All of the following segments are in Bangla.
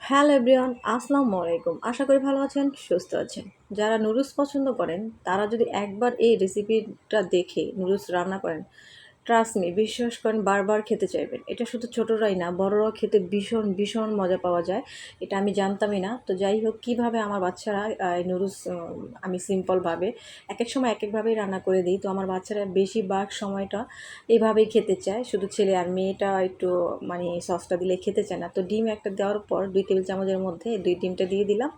হ্যালো এভরিওয়ান, আসসালামু আলাইকুম। আশা করি ভালো আছেন, সুস্থ আছেন। যারা নুডলস পছন্দ করেন তারা যদি একবার এই রেসিপিটা দেখে নুডলস রান্না করেন, ট্রাস্ট মি, বিশ্বাস করেন বারবার খেতে চাইবেন। এটা শুধু ছোটরাই না, বড়রাও খেতে ভীষণ ভীষণ মজা পাওয়া যায়। এটা আমি জানতামই না। তো যাই হোক, কীভাবে আমার বাচ্চারা এই নুডলস আমি সিম্পলভাবে একেক সময় একেকভাবেই রান্না করে দিই। তো আমার বাচ্চারা বেশিরভাগ সময়টা এভাবেই খেতে চায়। শুধু ছেলে আর মেয়েটা একটু মানে সসটা দিলে খেতে চায় না। তো ডিম একটা দেওয়ার পর 2 টেবিল চামচের মধ্যে 2 ডিমটা দিয়ে দিলাম।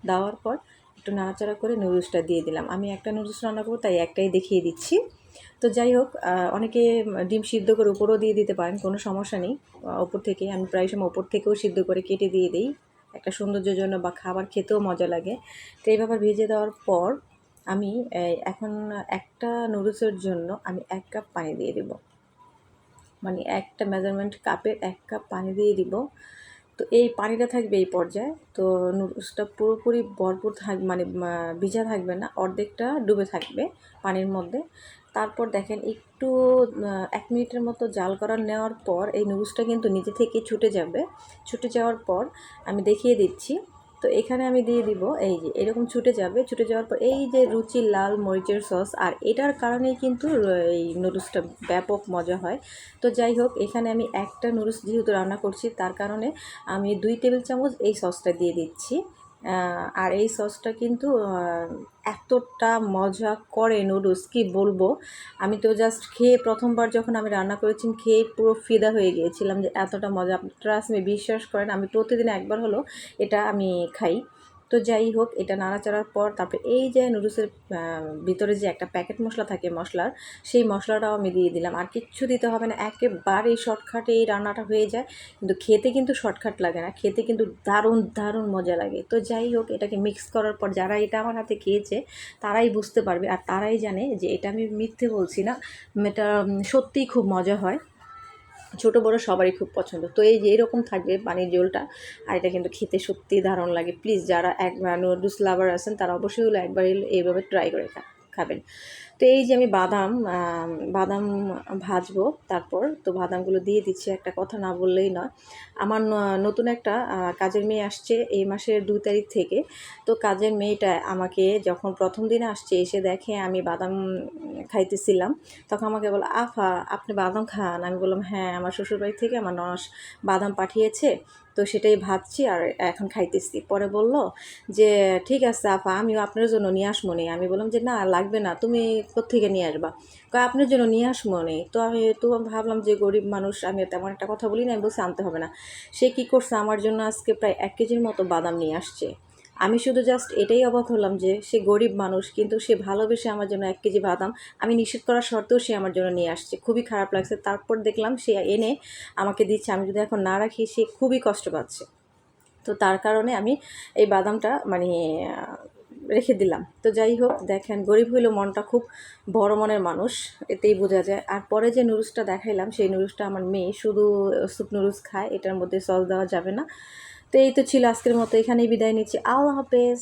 দেওয়ার পর একটু নাড়াচাড়া করে নুডলসটা দিয়ে দিলাম। আমি একটা নুডলস রান্না করবো, তাই একটাই দেখিয়ে দিচ্ছি। তো যাই হোক, অনেকে ডিম সিদ্ধ করে উপরেও দিয়ে দিতে পারেন, কোনো সমস্যা নেই। ওপর থেকে আমি প্রায় সময় ওপর থেকেও সিদ্ধ করে কেটে দিয়ে দিই, একটা সৌন্দর্যের জন্য বা খাবার খেতেও মজা লাগে। তো এইভাবে ভেজে দেওয়ার পর আমি এখন একটা নুডলসের জন্য আমি 1 কাপ পানি দিয়ে দেব। মানে একটা মেজারমেন্ট কাপের 1 কাপ পানি দিয়ে দিব। তো এই পানিটা থাকবে এই পর্যায়ে। তো নুডলসটা পুরোপুরি ভরপুর মানে ভিজা থাকবে না, অর্ধেকটা ডুবে থাকবে পানির মধ্যে। তারপর দেখেন একটু 1 মিনিটের মতো জাল করা নেওয়ার পর এই নুডলসটা কিন্তু নিজে থেকে ছুটে যাবে। ছুটে যাওয়ার পর আমি দেখিয়ে দিচ্ছি। তো এখানে আমি দিয়ে দিব, এই যে এরকম ছুটে যাবে। ছুটে যাওয়ার পর এই যে রুচি লাল মরিচের সস, আর এটার কারণেই কিন্তু এই নুডলসটা ব্যাপক মজা হয়। তো যাই হোক, এখানে আমি একটা নুডলস যেহেতু রান্না করছি, তার কারণে আমি 2 টেবিল চামচ এই সসটা দিয়ে দিচ্ছি। আর এই সসটা কিন্তু এতটা মজা করে নুডলস, কি বলবো। আমি তো জাস্ট খেয়ে প্রথমবার যখন আমি রান্না করেছি, খেয়ে পুরো ফিদা হয়ে গিয়েছিলাম যে এতটা মজা। আপনি ট্রাস্ট মি, বিশ্বাস করেন আমি প্রতিদিন একবার হলো এটা আমি খাই। তো যাই হোক, এটা নাড়াচাড়ার পর তারপরে এই যে নুডলসের ভিতরে যে একটা প্যাকেট মশলা থাকে মশলার, সেই মশলাটাও আমি দিয়ে দিলাম। আর কিচ্ছু দিতে হবে না, একেবারেই শর্টকাটে এই রান্নাটা হয়ে যায়। কিন্তু খেতে কিন্তু শর্টকাট লাগে না, খেতে কিন্তু দারুণ দারুণ মজা লাগে। তো যাই হোক, এটাকে মিক্স করার পর যারা এটা আমার হাতে খেয়েছে তারাই বুঝতে পারবে, আর তারাই জানে যে এটা আমি মিথ্যে বলছি না, এটা সত্যিই খুব মজা হয়। ছোটো বড়ো সবারই খুব পছন্দ। তো এই যে এরকম থাকবে পানির ঝোলটা, আর এটা কিন্তু খেতে সত্যিই দারুণ লাগে। প্লিজ যারা নুডলস লাভার আছেন তারা অবশ্যই হলো একবার এইভাবে ট্রাই করে খাবেন। তো এই যে আমি বাদাম ভাজবো, তারপর তো বাদামগুলো দিয়ে দিচ্ছি। একটা কথা না বললেই নয়, আমার নতুন একটা কাজের মেয়ে আসছে এই মাসের 2 তারিখ থেকে। তো কাজের মেয়েটা আমাকে যখন প্রথম দিনে আসছে, এসে দেখে আমি বাদাম খাইতেছিলাম, তখন আমাকে বলে, আফা আপনি বাদাম খান? আমি বললাম, হ্যাঁ, আমার শ্বশুরবাড়ি থেকে আমার ননস বাদাম পাঠিয়েছে, তো সেটাই ভাজছি আর এখন খাইতেছি। পরে বলল যে, ঠিক আছে আপা, আমিও আপনার জন্য নিয়ে আসবো নি। আমি বললাম যে, না লাগবে না, তুমি কোত্থেকে নিয়ে আসবা? কয়, আপনার জন্য নিয়ে আসবো নি। তো আমি ভাবলাম যে গরিব মানুষ, আমি তেমন একটা কথা বলি না, আমি বলছি আনতে হবে না। সে কী করছে, আমার জন্য আজকে প্রায় 1 কেজির মতো বাদাম নিয়ে আসছে। আমি শুধু জাস্ট এটাই অবাক হলাম যে সে গরিব মানুষ, কিন্তু সে ভালোবেসে আমার জন্য 1 কেজি বাদাম, আমি নিষেধ করা সত্ত্বেও সে আমার জন্য নিয়ে আসছে। খুবই খারাপ লাগছে। তারপর দেখলাম সে এনে আমাকে দিচ্ছে, আমি যদি এখন না রাখি সে খুবই কষ্ট পাচ্ছে। তো তার কারণে আমি এই বাদামটা মানে রেখে দিলাম। তো যাই হোক, দেখেন গরিব হইলেও মনটা খুব বড় মনের মানুষ, এতেই বোঝা যায়। আর পরে যে নুডলসটা দেখাইলাম, সেই নুডলসটা আমার মেয়ে শুধু স্যুপ নুডলস খায়, এটার মধ্যে সস দেওয়া যাবে না। তো এই তো ছিল আজকের মতো, এখানেই বিদায় নিচ্ছি। আল্লাহ হাফেজ।